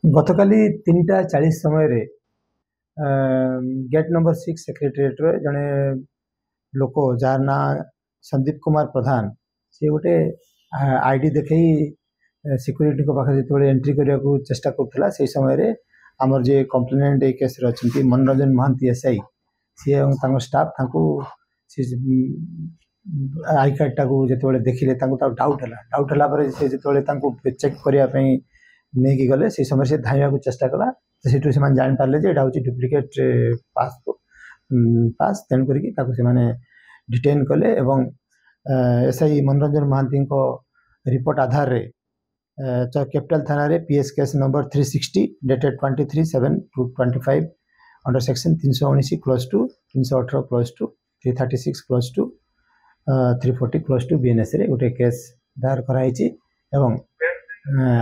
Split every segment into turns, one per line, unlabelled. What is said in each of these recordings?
गतकाली 3:40 समय gate number 6 secretariat जड़े लोक जार ना संदीप कुमार प्रधान सी गोटे आईडी देखे सिक्यूरीटी पाखे जो एंट्री करने को चेष्टा करुला से समय आमर जे कंप्लेनेंट ए केस अच्छा Manoranjan Mahanty SI C staff I card टाक जो देखिले डाउट है से चेक करने नहीं गले से समय से धाइबा चेष्टा कला से जान पारे यहाँ हूँ डुप्लिकेट पास तेणुक डिटेन कले एवं एसआई मनोरंजन महांती रिपोर्ट आधार रे कैपिटल थाना रे PS case number 360 dated 23/7/25 under section 319 close 2 318 close 2 336 close 2 340 close 2 BNS रे गोटे केस दायर कराई एवं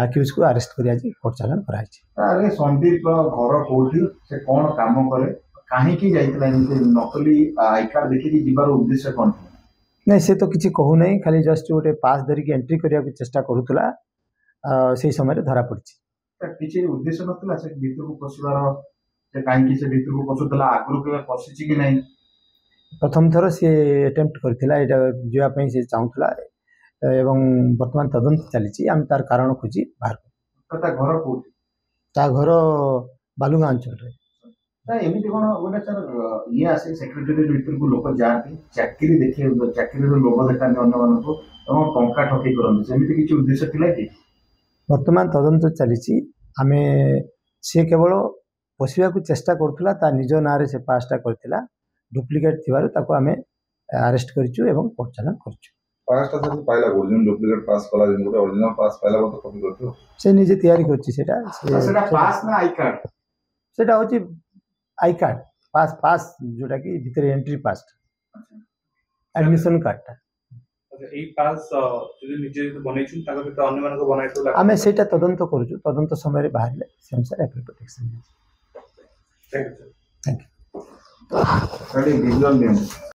अक्यूज को अरेस्ट कर कोर्ट चालान कराई।
संदीप घर कोठी से कौन काम करे कहीं जाइतला नकली आई कार्ड देखि जीवार उद्देश्य कौन
नहीं से तो किसी कहू नहीं खाली जस्ट गोटे पास धरिकी एंट्री करने को चेष्टा करुला से समय धरा पड़ी
किसी उद्देश्य नथिला से भीतर को पसुवार से कहीं से भीतर को पसुतला आगु के पसिची कि नहीं
प्रथम थर सी अटेम्प्ट करथिला एटा जीवा पई से चाहूला एवं वर्तमान तदंत चली आम तार कारण खोजी बाहर
घर कोठी
ता घर बालुगा अंचल रे
एमती कौन गोटे सर ये आसे सेक्रेटेरिएट भीतर को लोक जाती चाकरी देखिए चाकरी लोभ देखा अन्य मानक टंका ठकी करते किसी उद्देश्य थिला कि
वर्तमान तदंत चली आम सी केवल पशिया को चेष्टा करुला ता निज ना रे से पासटा करथिला डुप्लिकेट थिबारु आम अरेस्ट करिछु एवं कोर्ट चालान करिछु।
पासटा से पाइला ओरिजिनल डुप्लिकेट पास कला दिन गोटे ओरिजिनल पास पाइला तो कॉपी करथि
से निजे तैयारी करछि
सेटा पास ना आई कार्ड
सेटा होछि आई कार्ड पास पास जोटा कि भीतर एंट्री पास एडमिशन कार्ड
ए पास जो निजे बनेछु ताको तो अन्य मानको बनाइतो
आमे सेटा तदंत करूछु तदंत समय रे बाहरले से अनुसार apply protection
thank you
thank you.